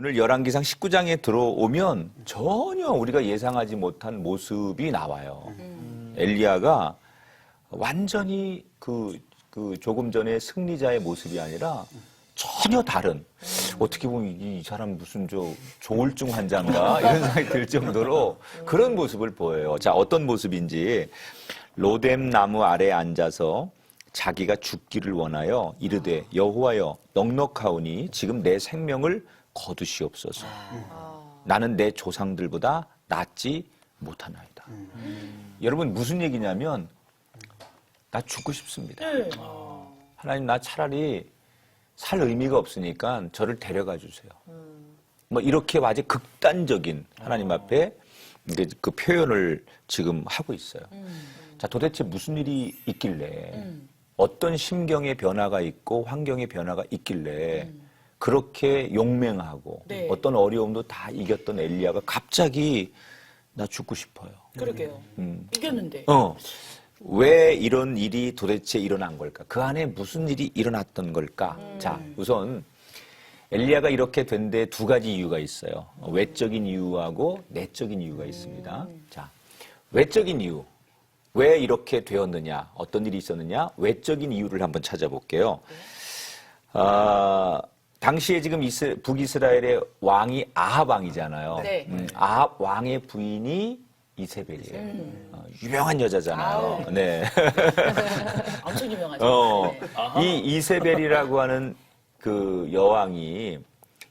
오늘 열왕기상 19장에 들어오면 전혀 우리가 예상하지 못한 모습이 나와요. 엘리야가 완전히 그 조금 전에 승리자의 모습이 아니라 전혀 다른, 어떻게 보면 이 사람 무슨 조울증 환자인가 이런 생각이 들 정도로 그런 모습을 보여요. 자, 어떤 모습인지. 로뎀 나무 아래에 앉아서 자기가 죽기를 원하여 이르되 여호와여 넉넉하오니 지금 내 생명을 거두시옵소서. 나는 내 조상들보다 낫지 못하나이다. 여러분 무슨 얘기냐면 나 죽고 싶습니다. 하나님 나 차라리 살 의미가 없으니까 저를 데려가 주세요. 뭐 이렇게 아주 극단적인 하나님 앞에 이제 그 표현을 지금 하고 있어요. 자, 도대체 무슨 일이 있길래 어떤 심경의 변화가 있고 환경의 변화가 있길래 그렇게 용맹하고 네. 어떤 어려움도 다 이겼던 엘리야가 갑자기 나 죽고 싶어요. 그러게요. 이겼는데. 왜 이런 일이 도대체 일어난 걸까? 그 안에 무슨 일이 일어났던 걸까? 자, 우선 엘리야가 이렇게 된 데 두 가지 이유가 있어요. 외적인 이유하고 내적인 이유가 있습니다. 자, 외적인 이유. 왜 이렇게 되었느냐? 어떤 일이 있었느냐? 외적인 이유를 한번 찾아볼게요. 당시에 지금 북이스라엘의 왕이 아합 왕이잖아요. 네. 아합 왕의 부인이 이세벨이에요. 유명한 여자잖아요. 네. 엄청 유명하죠. 네. 이 이세벨이라고 하는 그 여왕이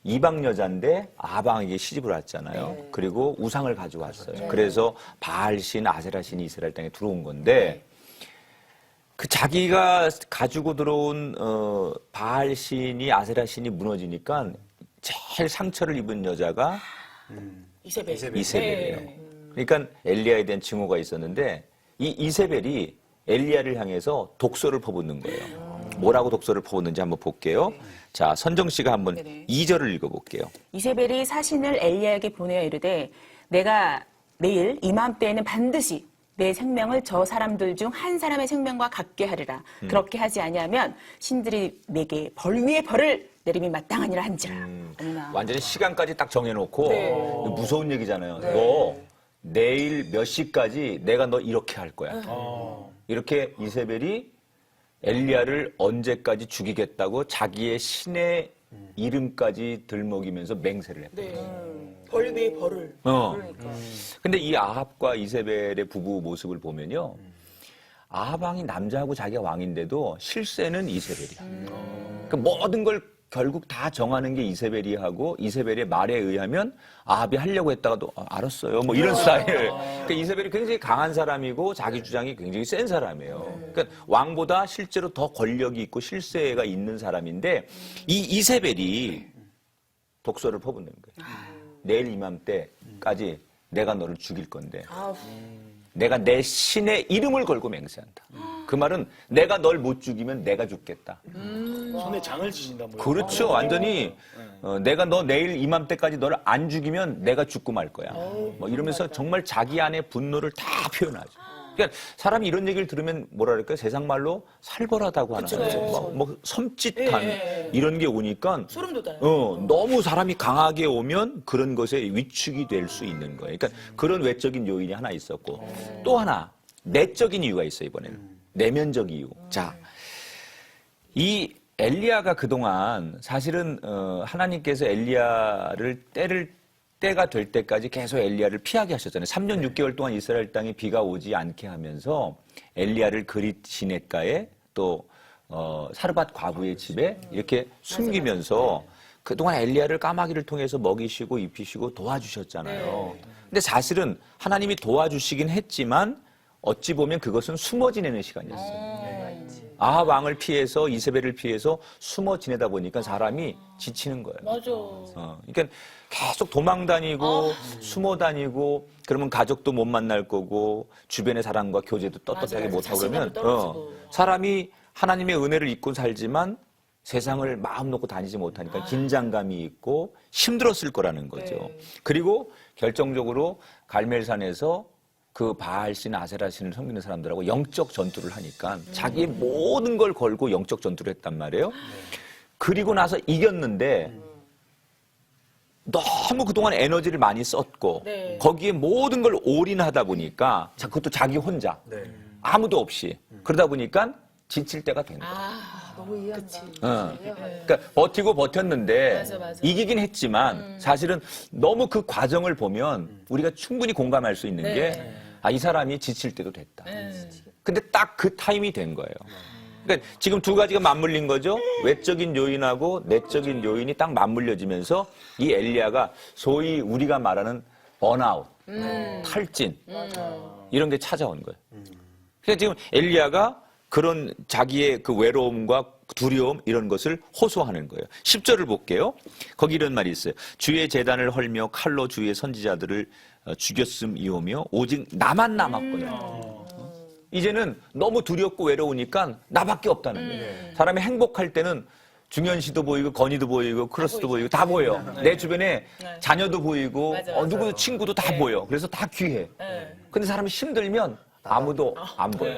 이방 여자인데 아합 왕에게 시집을 왔잖아요. 네. 그리고 우상을 가져왔어요. 그래서 바알신, 아세라신이 이스라엘 땅에 들어온 건데 그 자기가 가지고 들어온 바알신이 아세라신이 무너지니까 제일 상처를 입은 여자가 이세벨이에요. 네. 그러니까 엘리야에 대한 증오가 있었는데 이 이세벨이 엘리야를 향해서 독소를 퍼붓는 거예요. 뭐라고 독소를 퍼붓는지 한번 볼게요. 자, 선정 씨가 한번 네네. 2절을 읽어볼게요. 이세벨이 사신을 엘리야에게 보내어 이르되 내가 내일 이맘때에는 반드시 내 생명을 저 사람들 중 한 사람의 생명과 같게 하리라. 그렇게 하지 아니하면 신들이 내게 벌 위에 벌을 내림이 마땅하니라 한지라. 어머나. 완전히 시간까지 딱 정해놓고 네. 무서운 얘기잖아요. 너 내일 몇 시까지 내가 너 이렇게 할 거야. 이렇게 이세벨이 엘리야를 언제까지 죽이겠다고 자기의 신의 이름까지 들먹이면서 맹세를 했거든요. 네. 벌 위에 벌을. 근데 이 아합과 이세벨의 부부 모습을 보면요. 아합 왕이 남자하고 자기가 왕인데도 실세는 이세벨이야. 그 모든 걸 결국 다 정하는 게 이세벨이 하고 이세벨의 말에 의하면 아합이 하려고 했다가도 알았어요. 뭐 이런 스타일. 그러니까 이세벨이 굉장히 강한 사람이고 자기 주장이 굉장히 센 사람이에요. 그러니까 왕보다 실제로 더 권력이 있고 실세가 있는 사람인데 이 이세벨이 독소를 퍼붓는 거예요. 내일 이맘때까지 내가 너를 죽일 건데 내가 내 신의 이름을 걸고 맹세한다. 그 말은 내가 널 못 죽이면 내가 죽겠다. 손에 장을 지진다 뭐. 그렇죠. 완전히 내가 너 내일 이맘때까지 너를 안 죽이면 내가 죽고 말 거야. 뭐 이러면서 정말 자기 안의 분노를 다 표현하죠. 그러니까 사람이 이런 얘기를 들으면 뭐라 그럴까요? 세상 말로 살벌하다고 하는 거예요. 뭐 섬찟한 이런 게 오니까 소름 돋아요. 너무 사람이 강하게 오면 그런 것에 위축이 될 수 있는 거예요. 그러니까 그런 외적인 요인이 하나 있었고 또 하나 내적인 이유가 있어요. 이번에는 내면적 이유. 자, 이 엘리야가 그동안 사실은 하나님께서 엘리야를 때가 될 때까지 계속 엘리야를 피하게 하셨잖아요. 3년 6개월 동안 이스라엘 땅에 비가 오지 않게 하면서 엘리야를 그릿 시냇가에 또 사르밧 과부의 집에 이렇게 숨기면서 그동안 엘리야를 까마귀를 통해서 먹이시고 입히시고 도와주셨잖아요. 근데 사실은 하나님이 도와주시긴 했지만 어찌 보면 그것은 숨어 지내는 시간이었어요. 아합 왕을 피해서 이세벨을 피해서 숨어 지내다 보니까 사람이 지치는 거예요. 맞아. 그러니까 계속 도망 다니고 숨어 다니고 그러면 가족도 못 만날 거고 주변의 사람과 교제도 떳떳하게 맞아요. 못 하고 그러면 자신감도 떨어지고. 사람이 하나님의 은혜를 잊고 살지만 세상을 마음 놓고 다니지 못하니까 긴장감이 있고 힘들었을 거라는 거죠. 네. 그리고 결정적으로 갈멜산에서 그 바알신, 아세라신을 섬기는 사람들하고 영적 전투를 하니까 자기의 모든 걸 걸고 영적 전투를 했단 말이에요. 그리고 나서 이겼는데 너무 그동안 에너지를 많이 썼고 네. 거기에 모든 걸 올인하다 보니까 그것도 자기 혼자 아무도 없이 그러다 보니까 지칠 때가 된 거예요. 너무 이해한다. 그러니까 버티고 버텼는데 맞아. 이기긴 했지만 사실은 너무 그 과정을 보면 우리가 충분히 공감할 수 있는 게 이 사람이 지칠 때도 됐다. 근데 딱 그 타임이 된 거예요. 그러니까 지금 두 가지가 맞물린 거죠. 외적인 요인하고 내적인 요인이 딱 맞물려지면서 이 엘리야가 소위 우리가 말하는 번아웃, 탈진 이런 게 찾아온 거예요. 그러니까 지금 엘리야가 그런 자기의 그 외로움과 두려움 이런 것을 호소하는 거예요. 10절을 볼게요. 거기 이런 말이 있어요. 주의 제단을 헐며 칼로 주의 선지자들을 죽였음이오며 오직 나만 남았거든요. 이제는 너무 두렵고 외로우니까 나밖에 없다는 거예요. 사람이 행복할 때는 중현 씨도 보이고 건이도 보이고 크로스도 보이고 다 보여. 내 주변에 자녀도 보이고 맞아. 누구 친구도 다 보여. 그래서 다 귀해. 근데 사람이 힘들면 아무도 안 보여.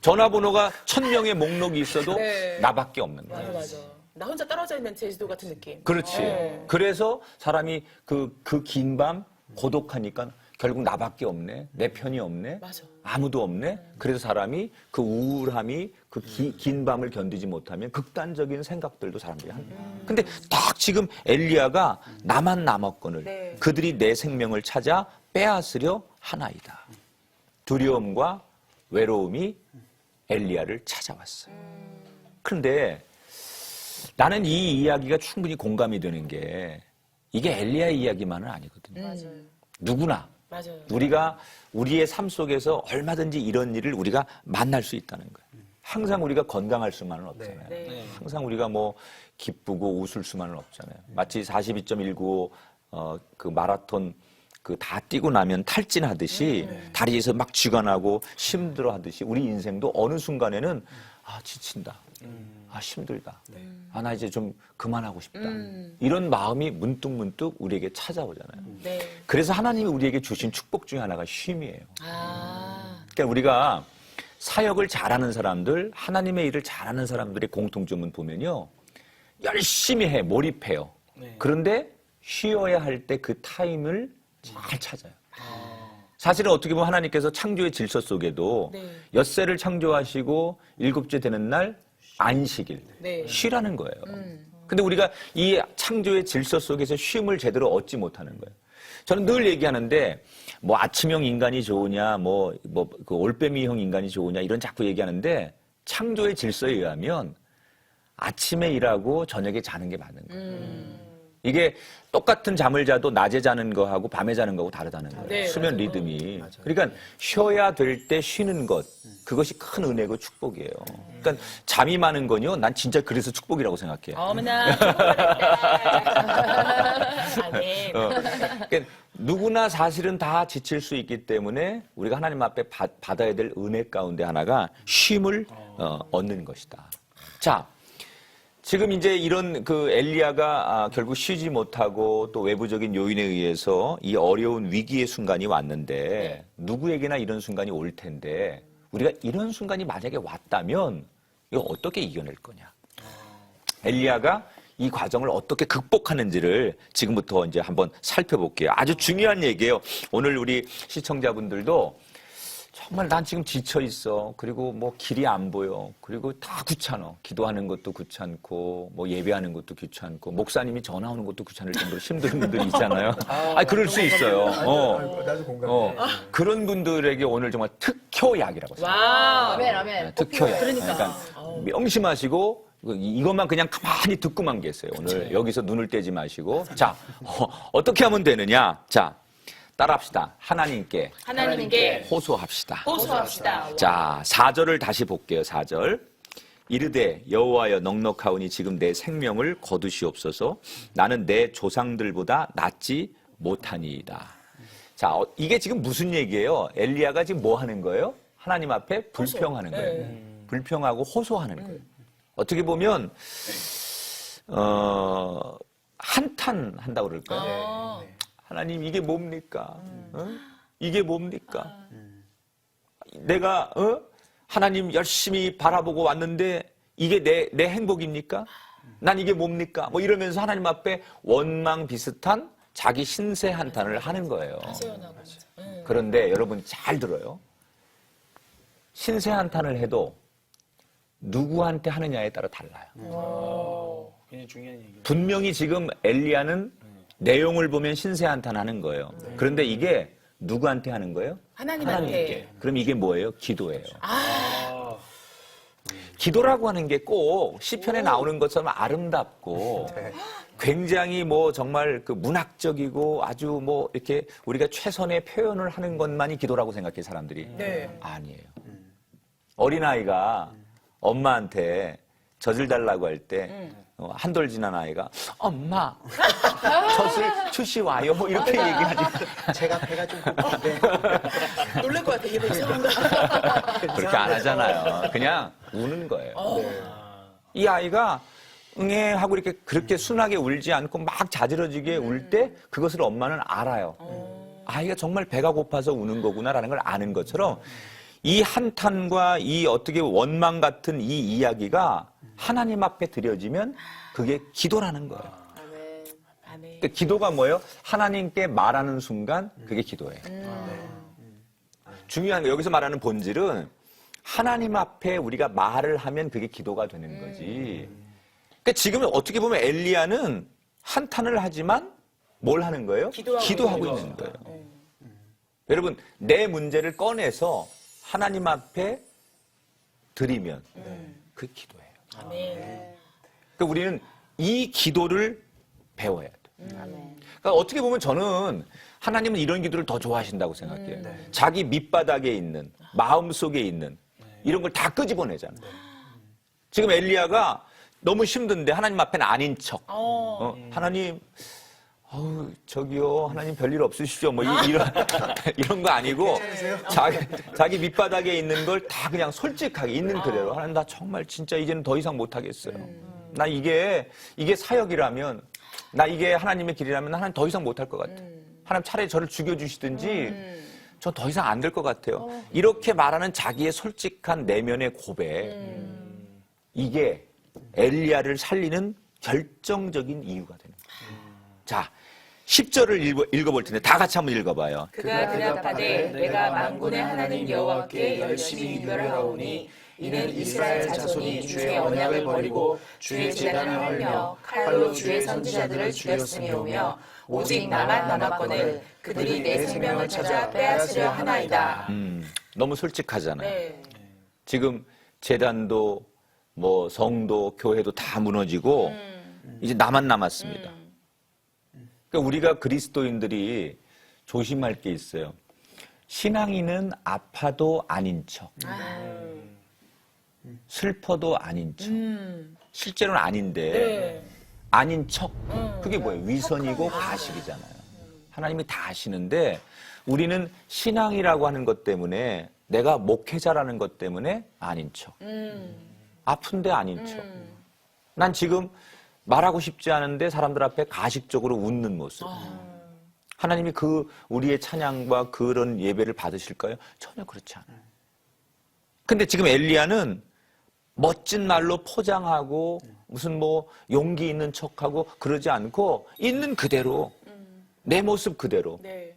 전화번호가 1000명의 목록이 있어도 나밖에 없는 거예요. 맞아. 나 혼자 떨어져 있는 제주도 같은 느낌. 그렇지. 그래서 사람이 그 긴 밤 고독하니까 결국 나밖에 없네. 내 편이 없네. 맞아. 아무도 없네. 그래서 사람이 그 우울함이 그 긴 밤을 견디지 못하면 극단적인 생각들도 사람들이 한다. 근데 딱 지금 엘리야가 나만 남았거늘 그들이 내 생명을 찾아 빼앗으려 하나이다. 두려움과 외로움이 엘리야를 찾아왔어요. 그런데 나는 이 이야기가 충분히 공감이 되는 게 이게 엘리야의 이야기만은 아니거든요. 누구나 맞아요. 우리가 우리의 삶 속에서 얼마든지 이런 일을 우리가 만날 수 있다는 거예요. 항상 우리가 건강할 수만은 없잖아요. 항상 우리가 뭐 기쁘고 웃을 수만은 없잖아요. 마치 42.195 그 마라톤 그 다 뛰고 나면 탈진하듯이 다리에서 막 쥐가 나고 힘들어 하듯이 우리 인생도 어느 순간에는 지친다. 힘들다. 나 이제 좀 그만하고 싶다. 이런 마음이 문득문득 우리에게 찾아오잖아요. 그래서 하나님이 우리에게 주신 축복 중에 하나가 쉼이에요. 그러니까 우리가 사역을 잘하는 사람들, 하나님의 일을 잘하는 사람들의 공통점은 보면요. 열심히 해, 몰입해요. 그런데 쉬어야 할 때 그 타임을 잘 찾아요. 사실은 어떻게 보면 하나님께서 창조의 질서 속에도 엿새를 창조하시고 일곱째 되는 날 안식일, 쉬라는 거예요. 근데 우리가 이 창조의 질서 속에서 쉼을 제대로 얻지 못하는 거예요. 저는 늘 얘기하는데 뭐 아침형 인간이 좋으냐, 그 올빼미형 인간이 좋으냐 이런 자꾸 얘기하는데 창조의 질서에 의하면 아침에 일하고 저녁에 자는 게 맞는 거예요. 이게 똑같은 잠을 자도 낮에 자는 거하고 밤에 자는 거하고 다르다는 거예요. 수면 리듬이. 그러니까 쉬어야 될 때 쉬는 것, 그것이 큰 은혜고 축복이에요. 그러니까 잠이 많은 건요, 난 진짜 그래서 축복이라고 생각해요. 어머나. 아멘. 그러니까 누구나 사실은 다 지칠 수 있기 때문에 우리가 하나님 앞에 받아야 될 은혜 가운데 하나가 쉼을 얻는 것이다. 자, 지금 이제 이런 그 엘리야가 결국 쉬지 못하고 또 외부적인 요인에 의해서 이 어려운 위기의 순간이 왔는데 누구에게나 이런 순간이 올 텐데 우리가 이런 순간이 만약에 왔다면 이거 어떻게 이겨낼 거냐? 엘리야가 이 과정을 어떻게 극복하는지를 지금부터 이제 한번 살펴볼게요. 아주 중요한 얘기예요. 오늘 우리 시청자분들도 정말 난 지금 지쳐 있어. 그리고 뭐 길이 안 보여. 그리고 다 귀찮아. 기도하는 것도 귀찮고, 뭐 예배하는 것도 귀찮고, 목사님이 전화 오는 것도 귀찮을 정도로 힘든 분들이 있잖아요. 그럴 수 있어요. 나도 공감해. 그런 분들에게 오늘 정말 특효약이라고 생각해요. 와. 아멘. 특효약. 그러니까. 명심하시고 이것만 그냥 가만히 듣고만 계세요. 오늘 여기서 눈을 떼지 마시고. 자, 어떻게 하면 되느냐? 자, 따라합시다. 하나님께 호소합시다. 호소합시다. 자, 4절을 다시 볼게요. 4절. 이르되 여호와여 넉넉하오니 지금 내 생명을 거두시옵소서. 나는 내 조상들보다 낫지 못하니이다. 자, 이게 지금 무슨 얘기예요? 엘리야가 지금 뭐 하는 거예요? 하나님 앞에 불평하는 거예요. 불평하고 호소하는 거예요. 어떻게 보면 한탄한다고 그럴까요? 하나님 이게 뭡니까? 이게 뭡니까? 내가 하나님 열심히 바라보고 왔는데 이게 내 행복입니까? 난 이게 뭡니까? 뭐 이러면서 하나님 앞에 원망 비슷한 자기 신세 한탄을 하는 거예요. 세연하고. 그런데 여러분 잘 들어요. 신세 한탄을 해도 누구한테 하느냐에 따라 달라요. 굉장히 중요한 얘기예요. 분명히 지금 엘리야는 내용을 보면 신세 한탄하는 거예요. 그런데 이게 누구한테 하는 거예요? 하나님한테. 그럼 이게 뭐예요? 기도예요. 아, 기도라고 하는 게 꼭 시편에 나오는 것처럼 아름답고 굉장히 뭐 정말 그 문학적이고 아주 뭐 이렇게 우리가 최선의 표현을 하는 것만이 기도라고 생각해 사람들이. 네. 아니에요. 어린아이가 엄마한테 젖을 달라고 할 때 한 돌 지난 아이가 엄마 젖을 주시와요 뭐 이렇게 얘기하니까 제가 배가 좀 고픈데 놀랄 것 같아. 이게 뭐 이상한가. 그렇게 안 하잖아요. 그냥 우는 거예요. 네. 이 아이가 응애 하고 이렇게 그렇게 순하게 울지 않고 막 자지러지게 울 때 그것을 엄마는 알아요. 아이가 정말 배가 고파서 우는 거구나라는 걸 아는 것처럼 이 한탄과 이 어떻게 원망 같은 이 이야기가 하나님 앞에 드려지면 그게 기도라는 거예요. 아멘. 그러니까 기도가 뭐예요? 하나님께 말하는 순간 그게 기도예요. 중요한 거 여기서 말하는 본질은 하나님 앞에 우리가 말을 하면 그게 기도가 되는 거지. 그러니까 지금 어떻게 보면 엘리야는 한탄을 하지만 뭘 하는 거예요? 기도하고 있는 거예요. 여러분 내 문제를 꺼내서 하나님 앞에 드리면 그게 기도예요. 아멘. 그러니까 우리는 이 기도를 배워야 돼요. 그러니까 어떻게 보면 저는 하나님은 이런 기도를 더 좋아하신다고 생각해요. 자기 밑바닥에 있는 마음속에 있는 이런 걸 다 끄집어내잖아요. 지금 엘리야가 너무 힘든데 하나님 앞에는 아닌 척. 하나님 저기요 하나님 별일 없으시죠? 뭐 이런 거 아니고 자기 밑바닥에 있는 걸 다 그냥 솔직하게 있는 그대로 하나님 나 정말 진짜 이제는 더 이상 못 하겠어요. 나 이게 사역이라면 나 이게 하나님의 길이라면 하나님 더 이상 못 할 것 같아. 하나님 차라리 저를 죽여주시든지 전 더 이상 안 될 것 같아요. 이렇게 말하는 자기의 솔직한 내면의 고백 이게 엘리야를 살리는 결정적인 이유가 되는 거예요. 자 10절을 읽어볼 텐데 다 같이 한번 읽어봐요. 그가 대답하되 내가 만군의 하나님 여호와께 열심히 기도를 하오니 이는 이스라엘 자손이 주의 언약을 버리고 주의 제단을 헐며 칼로 주의 선지자들을 죽였음이오며 오직 나만 남았거늘 그들이 내 생명을 찾아 빼앗으려 하나이다. 너무 솔직하잖아요. 네. 지금 재단도 뭐 성도 교회도 다 무너지고 이제 나만 남았습니다. 그러니까 우리가 그리스도인들이 조심할 게 있어요. 신앙인은 아파도 아닌 척, 슬퍼도 아닌 척, 실제로는 아닌데 네. 아닌 척. 그게 뭐예요? 위선이고 가식이잖아요. 하나님이 다 아시는데 우리는 신앙이라고 하는 것 때문에 내가 목회자라는 것 때문에 아닌 척. 아픈데 아닌 척. 난 지금 말하고 싶지 않은데 사람들 앞에 가식적으로 웃는 모습. 하나님이 우리의 찬양과 그런 예배를 받으실까요? 전혀 그렇지 않아요. 근데 지금 엘리야는 멋진 말로 포장하고 무슨 뭐 용기 있는 척하고 그러지 않고 있는 그대로 내 모습 그대로 네.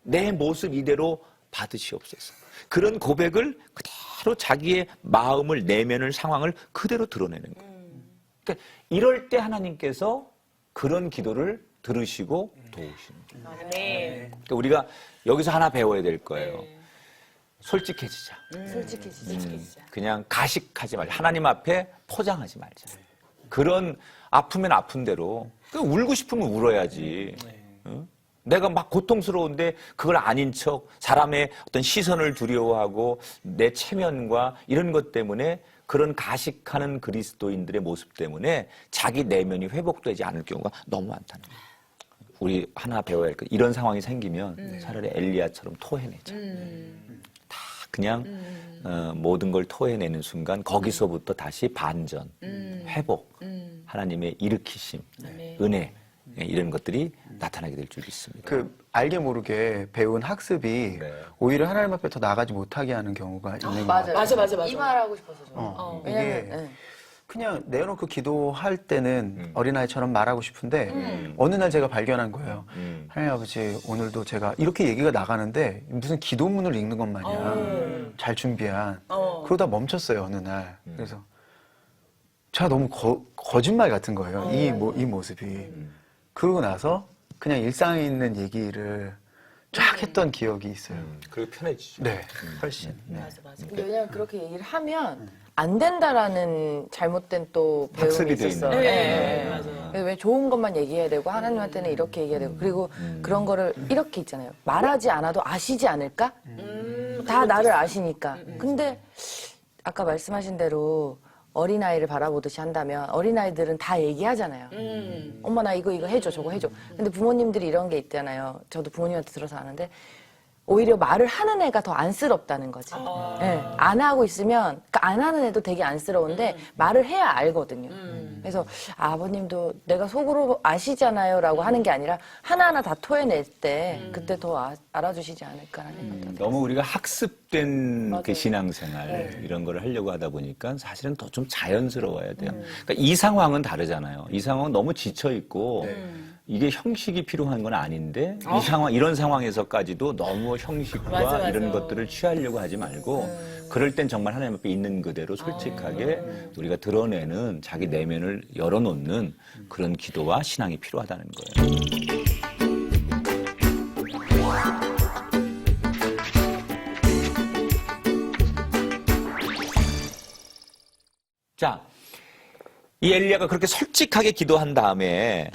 내 모습 이대로 받으시옵소서. 그런 고백을 그대로 자기의 마음을 내면을 상황을 그대로 드러내는 거예요. 그러니까 이럴 때 하나님께서 그런 기도를 들으시고 도우시는 거예요. 아멘. 그러니까 우리가 여기서 하나 배워야 될 거예요. 솔직해지자. 솔직해지자. 그냥 가식하지 말자. 하나님 앞에 포장하지 말자. 그런 아프면 아픈 대로 울고 싶으면 울어야지. 응? 내가 막 고통스러운데 그걸 아닌 척 사람의 어떤 시선을 두려워하고 내 체면과 이런 것 때문에 그런 가식하는 그리스도인들의 모습 때문에 자기 내면이 회복되지 않을 경우가 너무 많다는 거예요. 우리 하나 배워야 할 것. 이런 상황이 생기면 차라리 엘리야처럼 토해내자. 다 그냥 모든 걸 토해내는 순간 거기서부터 다시 반전, 회복, 하나님의 일으키심, 은혜 이런 것들이 나타나게 될 줄 믿습니다. 알게 모르게 배운 학습이 네. 오히려 하나님 앞에 더 나가지 못하게 하는 경우가 있는 것 같아요. 맞아. 이 말하고 싶어서 저. 이게 왜냐면 그냥 내어놓고 기도할 때는 어린아이처럼 말하고 싶은데 어느 날 제가 발견한 거예요. 하나님 아버지 오늘도 제가 이렇게 얘기가 나가는데 무슨 기도문을 읽는 것 마냥 잘 준비한 그러다 멈췄어요 어느 날. 그래서 제가 너무 거짓말 같은 거예요. 이 모습이. 그러고 나서 그냥 일상에 있는 얘기를 쫙 했던 기억이 있어요. 그리고 편해지죠. 네, 훨씬. 네. 맞아. 근데 왜냐면 그렇게 얘기를 하면 안 된다라는 잘못된 또 배움이 학습이 돼 있었어. 있는. 네, 맞아. 그래서 왜 좋은 것만 얘기해야 되고 하나님한테는 이렇게 얘기해야 되고 그리고 그런 거를 이렇게 있잖아요. 말하지 않아도 아시지 않을까? 다 나를 아시니까. 근데 아까 말씀하신 대로 어린아이를 바라보듯이 한다면 어린아이들은 다 얘기하잖아요. 엄마 나 이거 해줘 저거 해줘. 근데 부모님들이 이런 게 있잖아요. 저도 부모님한테 들어서 아는데 오히려 말을 하는 애가 더 안쓰럽다는 거지. 예, 안 하고 있으면, 그러니까 안 하는 애도 되게 안쓰러운데 말을 해야 알거든요. 그래서 아버님도 내가 속으로 아시잖아요 라고 하는 게 아니라 하나하나 다 토해낼 때 그때 더 알아주시지 않을까라는 생각도 들어요. 너무 우리가 학습된 맞아요. 그 신앙생활 이런 거를 하려고 하다 보니까 사실은 더 좀 자연스러워야 돼요. 그러니까 이 상황은 다르잖아요. 이 상황은 너무 지쳐 있고 이게 형식이 필요한 건 아닌데 이 상황 이런 상황에서까지도 너무 형식과 맞아. 이런 것들을 취하려고 하지 말고 그럴 땐 정말 하나님 앞에 있는 그대로 솔직하게 우리가 드러내는 자기 내면을 열어놓는 그런 기도와 신앙이 필요하다는 거예요. 자, 이 엘리야가 그렇게 솔직하게 기도한 다음에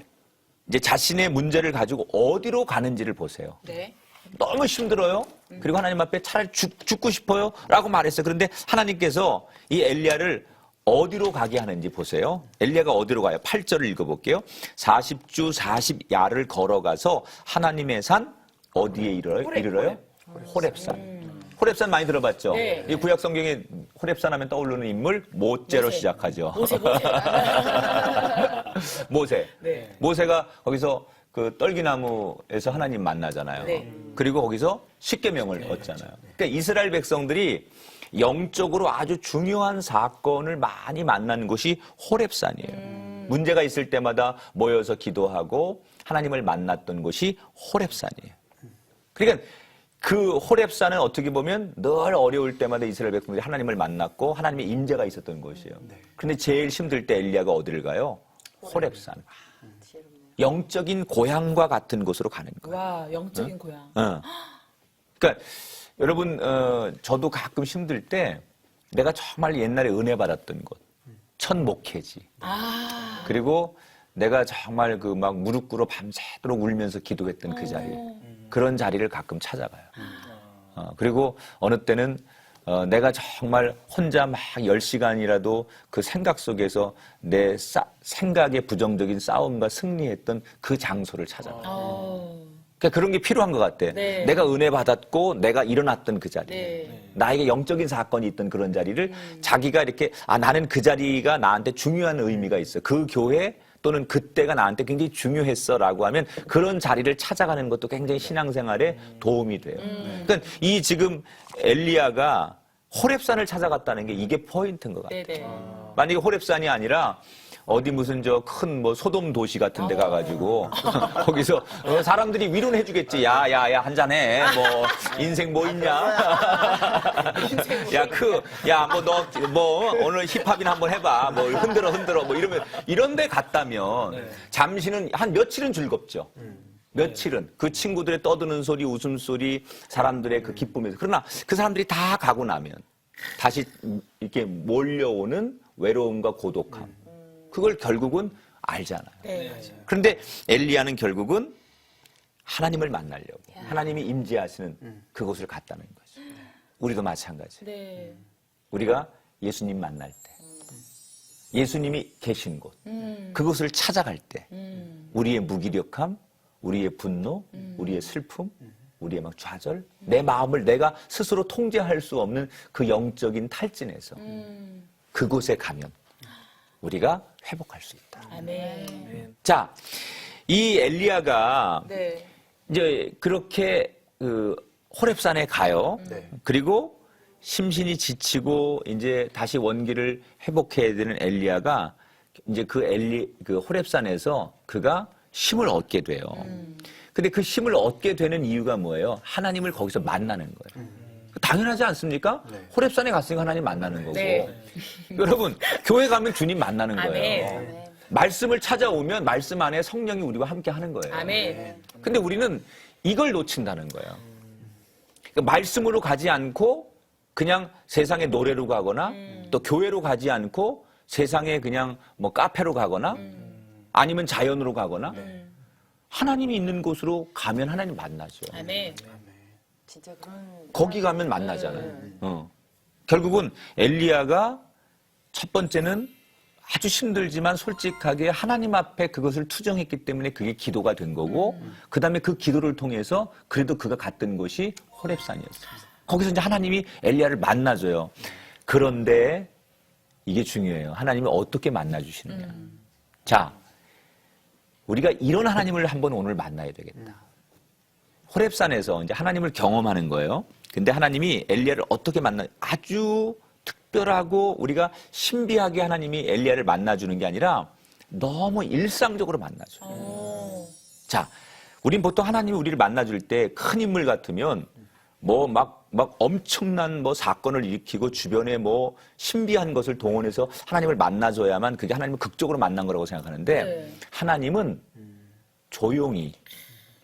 이제 자신의 문제를 가지고 어디로 가는지를 보세요. 네. 너무 힘들어요. 그리고 하나님 앞에 차라리 죽고 싶어요. 라고 말했어요. 그런데 하나님께서 이 엘리야를 어디로 가게 하는지 보세요. 엘리야가 어디로 가요? 8절을 읽어볼게요. 40주 40야를 걸어가서 하나님의 산 어디에 이르러요? 호렙산. 호렙산 많이 들어봤죠? 네. 이 구약 성경에 호렙산 하면 떠오르는 인물 모세로 시작하죠. 모세. 네. 모세가 거기서 그 떨기나무에서 하나님 만나잖아요. 네. 그리고 거기서 십계명을 얻잖아요. 그러니까 이스라엘 백성들이 영적으로 아주 중요한 사건을 많이 만난 곳이 호렙산이에요. 문제가 있을 때마다 모여서 기도하고 하나님을 만났던 곳이 호렙산이에요. 그러니까 그 호렙산은 어떻게 보면 늘 어려울 때마다 이스라엘 백성들이 하나님을 만났고 하나님의 임재가 있었던 곳이에요. 그런데 제일 힘들 때 엘리야가 어디를 가요? 호렙산. 영적인 고향과 같은 곳으로 가는 거예요. 와, 영적인 고향. 그러니까 여러분 저도 가끔 힘들 때 내가 정말 옛날에 은혜 받았던 곳, 첫 목회지. 그리고 내가 정말 그 막 무릎 꿇어 밤새도록 울면서 기도했던 그 자리, 그런 자리를 가끔 찾아가요. 그리고 어느 때는 내가 정말 혼자 막 10시간이라도 그 생각 속에서 내 생각의 부정적인 싸움과 승리했던 그 장소를 찾아가요. 그러니까 그런 게 필요한 것 같아. 네. 내가 은혜 받았고 내가 일어났던 그 자리. 네. 나에게 영적인 사건이 있던 그런 자리를 자기가 이렇게 나는 그 자리가 나한테 중요한 의미가 있어. 그 교회 또는 그때가 나한테 굉장히 중요했어라고 하면 그런 자리를 찾아가는 것도 굉장히 신앙생활에 도움이 돼요. 그러니까 이 지금 엘리야가 호렙산을 찾아갔다는 게 이게 포인트인 것 같아요. 네네. 만약에 호렙산이 아니라 어디 무슨 저 큰 뭐 소돔 도시 같은 데 가가지고 거기서 사람들이 위로는 해주겠지. 야 한잔해. 뭐 인생 뭐 있냐. 야 뭐 너 뭐 오늘 힙합이나 한번 해봐. 뭐 흔들어 뭐 이러면 이런 데 갔다면 잠시는 한 며칠은 즐겁죠. 며칠은 그 친구들의 떠드는 소리, 웃음소리, 사람들의 그 기쁨에서. 그러나 그 사람들이 다 가고 나면 다시 이렇게 몰려오는 외로움과 고독함. 그걸 결국은 알잖아요. 네. 그런데 엘리야는 결국은 하나님을 만나려고 하나님이 임재하시는 그곳을 갔다는 거죠. 우리도 마찬가지. 네. 우리가 예수님 만날 때, 예수님이 계신 곳, 그곳을 찾아갈 때 우리의 무기력함, 우리의 분노, 우리의 슬픔, 우리의 막 좌절, 내 마음을 내가 스스로 통제할 수 없는 그 영적인 탈진에서 그곳에 가면 우리가 회복할 수 있다. 아멘. 자, 이 엘리야가 네. 이제 그렇게 그 호렙산에 가요. 네. 그리고 심신이 지치고 이제 다시 원기를 회복해야 되는 엘리야가 이제 그 호렙산에서 그가 힘을 얻게 돼요. 근데 그 힘을 얻게 되는 이유가 뭐예요? 하나님을 거기서 만나는 거예요. 당연하지 않습니까? 호렙산에 갔으니까 하나님 만나는 거고. 네. 여러분, 교회 가면 주님 만나는 거예요. 아멘. 말씀을 찾아오면 말씀 안에 성령이 우리와 함께 하는 거예요. 아멘. 근데 우리는 이걸 놓친다는 거예요. 그러니까 말씀으로 가지 않고 그냥 세상의 노래로 가거나 또 교회로 가지 않고 세상에 그냥 뭐 카페로 가거나 아니면 자연으로 가거나 하나님이 있는 곳으로 가면 하나님 만나죠. 아멘. 진짜 그런 거기 가면 만나잖아요. 결국은 엘리야가 첫 번째는 아주 힘들지만 솔직하게 하나님 앞에 그것을 투정했기 때문에 그게 기도가 된 거고 그 다음에 그 기도를 통해서 그래도 그가 갔던 곳이 호렙산이었어요. 거기서 이제 하나님이 엘리야를 만나줘요. 그런데 이게 중요해요. 하나님이 어떻게 만나주시느냐. 자, 우리가 이런 하나님을 한번 오늘 만나야 되겠다. 호렙산에서 이제 하나님을 경험하는 거예요. 근데 하나님이 엘리야를 어떻게 만나? 아주 특별하고 우리가 신비하게 하나님이 엘리야를 만나주는 게 아니라 너무 일상적으로 만나줘요. 자, 우린 보통 하나님이 우리를 만나줄 때 큰 인물 같으면 뭐 막 엄청난 뭐 사건을 일으키고 주변에 뭐 신비한 것을 동원해서 하나님을 만나줘야만 그게 하나님을 극적으로 만난 거라고 생각하는데 하나님은 조용히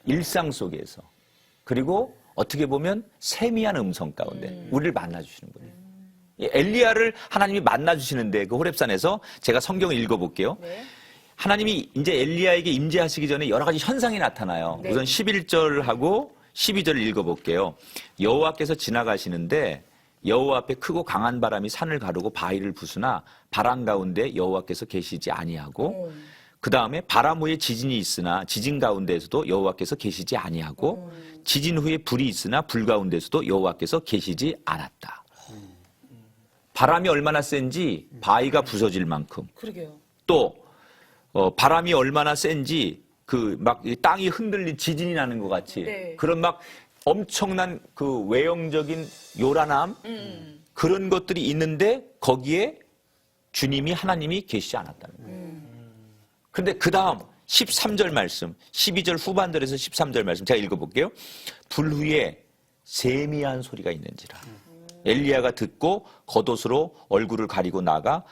일상 속에서 그리고 어떻게 보면 세미한 음성 가운데 우리를 만나주시는 분이에요. 엘리야를 하나님이 만나주시는데 그 호렙산에서 제가 성경을 읽어볼게요. 하나님이 이제 엘리야에게 임재하시기 전에 여러 가지 현상이 나타나요. 우선 11절하고 12절을 읽어볼게요. 여호와께서 지나가시는데 여호와 앞에 크고 강한 바람이 산을 가르고 바위를 부수나 바람 가운데 여호와께서 계시지 아니하고 그 다음에 바람 후에 지진이 있으나 지진 가운데에서도 여호와께서 계시지 아니하고 지진 후에 불이 있으나 불 가운데서도 여호와께서 계시지 않았다. 바람이 얼마나 센지 바위가 부서질 만큼 그러게요. 또 바람이 얼마나 센지 그 막 땅이 흔들린 지진이 나는 것 같이 네. 그런 막 엄청난 그 외형적인 요란함 그런 것들이 있는데 거기에 주님이 하나님이 계시지 않았다는 거예요. 그런데 그 다음 13절 말씀 12절 후반절에서 13절 말씀 제가 읽어볼게요. 불 후에 세미한 소리가 있는지라 엘리야가 듣고 겉옷으로 얼굴을 가리고 나가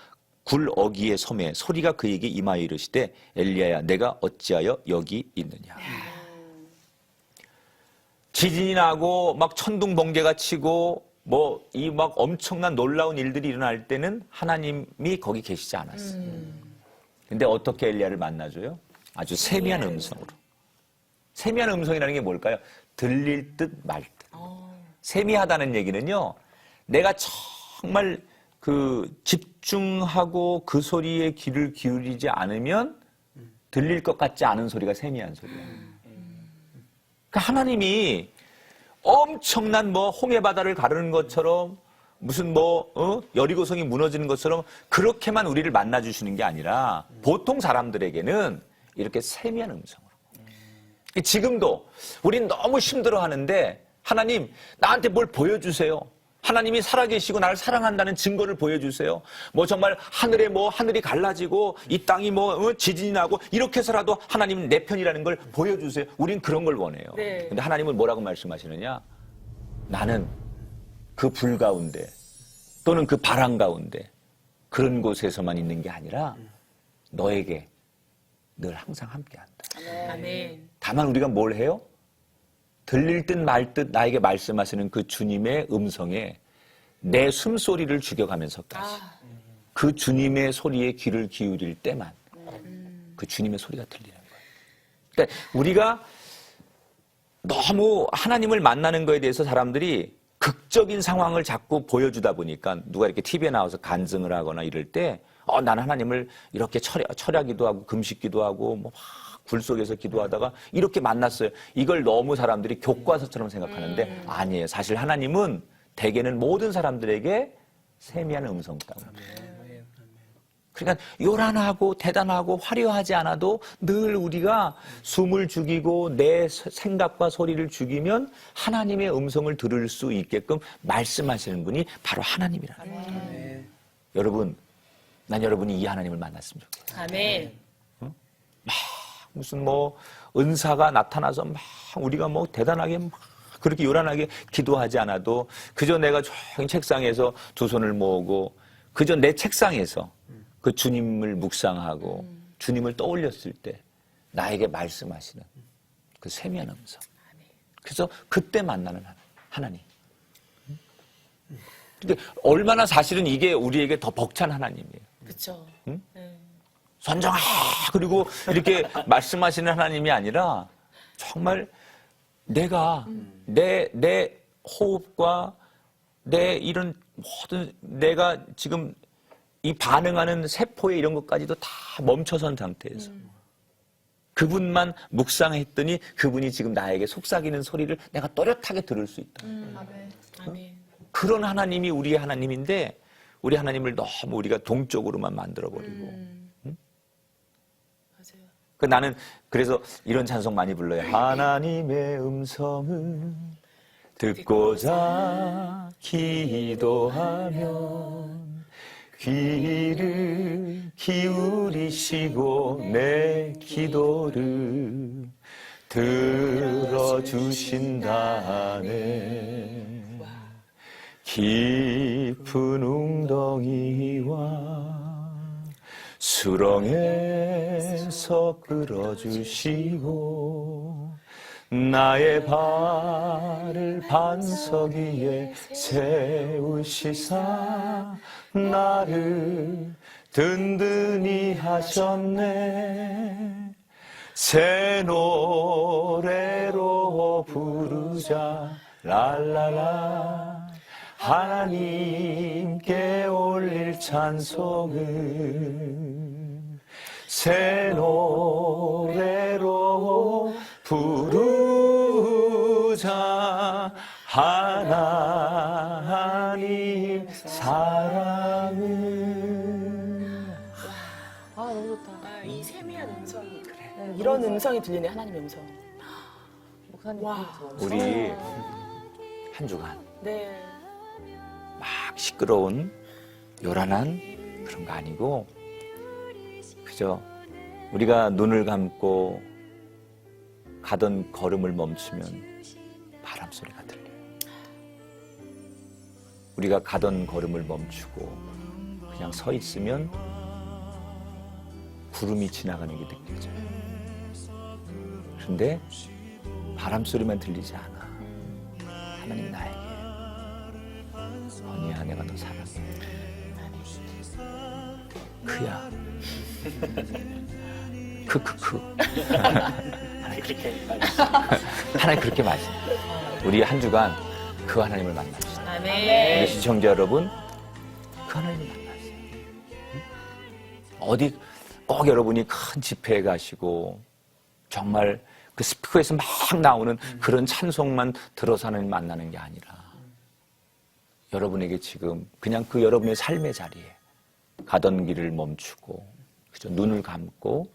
굴 어귀의 섬에 소리가 그에게 임하여 이르시되 엘리야야 내가 어찌하여 여기 있느냐. 지진이 나고 막 천둥 번개가 치고 뭐 이 막 엄청난 놀라운 일들이 일어날 때는 하나님이 거기 계시지 않았어요. 근데 어떻게 엘리야를 만나줘요? 아주 세미한 음성으로. 세미한 음성이라는 게 뭘까요? 들릴 듯 말 듯. 세미하다는 얘기는요. 내가 정말 그 집중하고 그 소리에 귀를 기울이지 않으면 들릴 것 같지 않은 소리가 세미한 소리예요. 그러니까 하나님이 엄청난 뭐 홍해 바다를 가르는 것처럼 무슨 여리고성이 무너지는 것처럼 그렇게만 우리를 만나 주시는 게 아니라 보통 사람들에게는 이렇게 세미한 음성으로. 지금도 우린 너무 힘들어하는데 하나님 나한테 뭘 보여주세요. 하나님이 살아계시고 나를 사랑한다는 증거를 보여주세요. 뭐 정말 하늘이 갈라지고 이 땅이 지진이 나고 이렇게 해서라도 하나님은 내 편이라는 걸 보여주세요. 우린 그런 걸 원해요. 네. 근데 하나님은 뭐라고 말씀하시느냐? 나는 그 불 가운데 또는 그 바람 가운데 그런 곳에서만 있는 게 아니라 너에게 늘 항상 함께한다. 아멘. 다만 우리가 뭘 해요? 들릴 듯 말 듯 나에게 말씀하시는 그 주님의 음성에 내 숨소리를 죽여가면서까지 그 주님의 소리에 귀를 기울일 때만 그 주님의 소리가 들리는 거예요. 그러니까 우리가 너무 하나님을 만나는 거에 대해서 사람들이 극적인 상황을 자꾸 보여주다 보니까 누가 이렇게 TV에 나와서 간증을 하거나 이럴 때 나는 하나님을 이렇게 철야기도 하고 금식기도 하고 뭐 굴 속에서 기도하다가 이렇게 만났어요. 이걸 너무 사람들이 교과서처럼 생각하는데 아니에요. 사실 하나님은 대개는 모든 사람들에게 세미한 음성 가운데 그러니까 요란하고 대단하고 화려하지 않아도 늘 우리가 숨을 죽이고 내 생각과 소리를 죽이면 하나님의 음성을 들을 수 있게끔 말씀하시는 분이 바로 하나님이라는 거예요. 여러분, 난 여러분이 이 하나님을 만났으면 좋겠어요. 아멘. 무슨 뭐 은사가 나타나서 막 우리가 뭐 대단하게 막 그렇게 요란하게 기도하지 않아도 그저 내가 조용히 책상에서 두 손을 모으고 그저 내 책상에서 그 주님을 묵상하고 주님을 떠올렸을 때 나에게 말씀하시는 그 세미한 음성. 그래서 그때 만나는 하나님. 근데 얼마나 사실은 이게 우리에게 더 벅찬 하나님이에요. 그렇죠. 선정아 그리고 이렇게 말씀하시는 하나님이 아니라 정말 내가 내 호흡과 내 이런 모든 내가 지금 이 반응하는 세포의 이런 것까지도 다 멈춰선 상태에서 그분만 묵상했더니 그분이 지금 나에게 속삭이는 소리를 내가 또렷하게 들을 수 있다. 아멘. 그런 하나님이 우리의 하나님인데 우리 하나님을 너무 우리가 동적으로만 만들어버리고 맞아요. 나는 그래서 이런 찬송 많이 불러요. 하나님의 음성을 듣고자 기도하면 귀를 기울이시고 내 기도를 들어주신다네. 깊은 웅덩이와 수렁에서 끌어주시고 나의 발을 반석 위에 세우시사 나를 든든히 하셨네. 새 노래로 부르자 랄랄라 하나님께 올릴 찬송을 새 노래로 부르자 하나님 사랑을. 너무 좋다. 이 세미한 음성이 이런 음성이 들리네 하나님의 음성. 목사님 우리 한 주간 네. 막 시끄러운 요란한 그런 거 아니고 그저 우리가 눈을 감고 가던 걸음을 멈추면 바람 소리가 들려요. 우리가 가던 걸음을 멈추고 그냥 서 있으면 구름이 지나가는 게 느껴져요. 그런데 바람 소리만 들리지 않아. 하나님 나에게 언니야 내가 너 사랑해. 그야. 크크크. 하나님 그렇게 말씀. 우리 한 주간 그 하나님을 만납시다. 아멘. 우리 시청자 여러분 그 하나님을 만나세요. 어디 꼭 여러분이 큰 집회에 가시고 정말 그 스피커에서 막 나오는 그런 찬송만 들어서 하나님 만나는 게 아니라 여러분에게 지금 그냥 그 여러분의 삶의 자리에 가던 길을 멈추고 그저 눈을 감고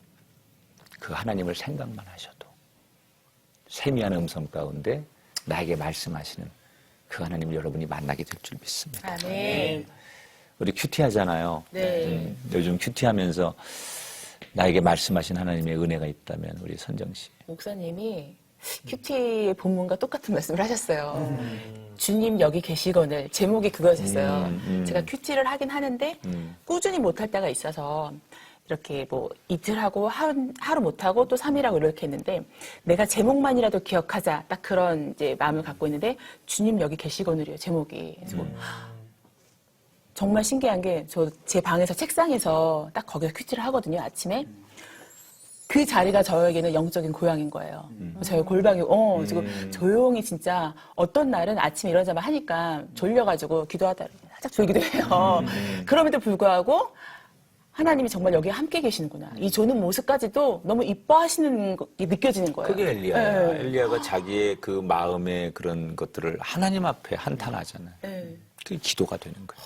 그 하나님을 생각만 하셔도 세미한 음성 가운데 나에게 말씀하시는 그 하나님을 여러분이 만나게 될 줄 믿습니다. 아멘. 우리 큐티 하잖아요. 네. 요즘 큐티 하면서 나에게 말씀하신 하나님의 은혜가 있다면 우리 선정 씨. 목사님이 큐티의 본문과 똑같은 말씀을 하셨어요. 주님 여기 계시거늘 제목이 그거였어요. 제가 큐티를 하긴 하는데 꾸준히 못할 때가 있어서 이렇게 뭐 이틀 하고 하루 못하고 또 3일 하고 이렇게 했는데 내가 제목만이라도 기억하자 딱 그런 이제 마음을 갖고 있는데 주님 여기 계시거늘이에요 제목이. 그래서 정말 신기한 게 저 제 방에서 책상에서 딱 거기서 큐티를 하거든요 아침에. 그 자리가 저에게는 영적인 고향인 거예요. 저희 골방이, 지금 조용히 진짜 어떤 날은 아침에 일어나자마자 하니까 졸려가지고 기도하다 살짝 졸기도 해요. 그럼에도 불구하고 하나님이 정말 여기 함께 계시는구나. 이 조는 모습까지도 너무 이뻐하시는 게 느껴지는 거예요. 그게 엘리야야. 네. 엘리야가 자기의 그 마음의 그런 것들을 하나님 앞에 한탄하잖아요. 네. 그게 기도가 되는 거예요.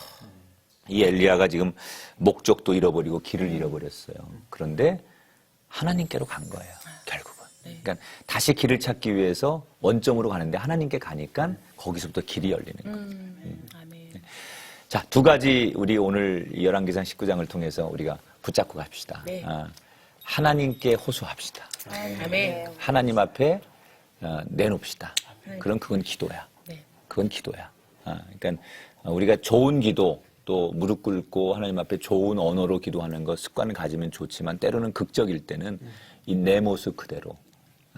이 엘리야가 지금 목적도 잃어버리고 길을 잃어버렸어요. 그런데 하나님께로 간 거예요. 결국은. 그러니까 다시 길을 찾기 위해서 원점으로 가는데 하나님께 가니까 거기서부터 길이 열리는 거예요. 아멘. 자, 두 가지 우리 오늘 열왕기상 19장을 통해서 우리가 붙잡고 갑시다. 네. 하나님께 호소합시다. 아멘. 하나님 앞에 내놓읍시다. 그럼 그건 기도야. 네. 그건 기도야. 그러니까 우리가 좋은 기도 또 무릎 꿇고 하나님 앞에 좋은 언어로 기도하는 거 습관을 가지면 좋지만 때로는 극적일 때는 이 내 모습 그대로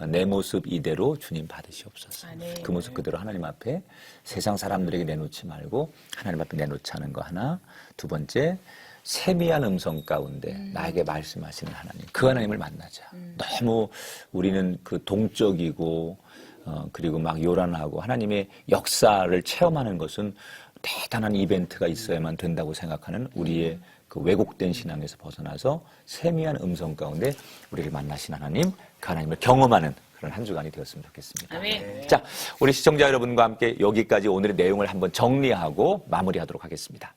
내 모습 이대로 주님 받으시옵소서. 아멘. 그 모습 그대로 하나님 앞에 세상 사람들에게 내놓지 말고 하나님 앞에 내놓자는 거 하나. 두 번째, 세미한 음성 가운데 나에게 말씀하시는 하나님. 그 하나님을 만나자. 너무 우리는 그 동적이고 그리고 막 요란하고 하나님의 역사를 체험하는 것은 대단한 이벤트가 있어야만 된다고 생각하는 우리의 그 왜곡된 신앙에서 벗어나서 세미한 음성 가운데 우리를 만나신 하나님, 그 하나님을 경험하는 그런 한 주간이 되었으면 좋겠습니다. 아멘. 자, 우리 시청자 여러분과 함께 여기까지 오늘의 내용을 한번 정리하고 마무리하도록 하겠습니다.